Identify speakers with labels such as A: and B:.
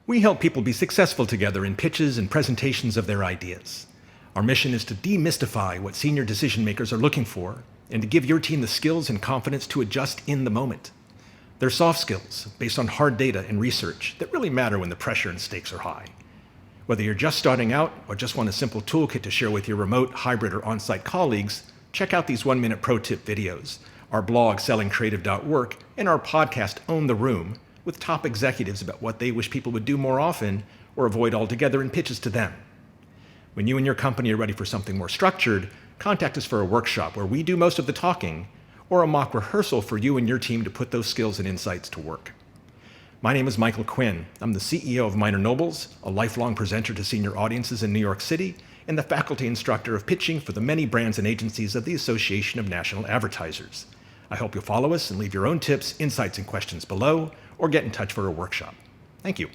A: We help people be successful together in pitches and presentations of their ideas. Our mission is to demystify what senior decision makers are looking for and to give your team the skills and confidence to adjust in the moment. They're soft skills based on hard data and research that really matter when the pressure and stakes are high. Whether you're just starting out or just want a simple toolkit to share with your remote, hybrid, or on-site colleagues, check out these 1-minute pro tip videos, our blog SellingCreative.Work, and our podcast Own the Room, with top executives about what they wish people would do more often or avoid altogether in pitches to them. When you and your company are ready for something more structured, contact us for a workshop where we do most of the talking, or a mock rehearsal for you and your team to put those skills and insights to work. My name is Michael Quinn. I'm the CEO of Minor Nobles, a lifelong presenter to senior audiences in New York City, and the faculty instructor of pitching for the many brands and agencies of the Association of National Advertisers. I hope you'll follow us and leave your own tips, insights, and questions below, or get in touch for a workshop. Thank you.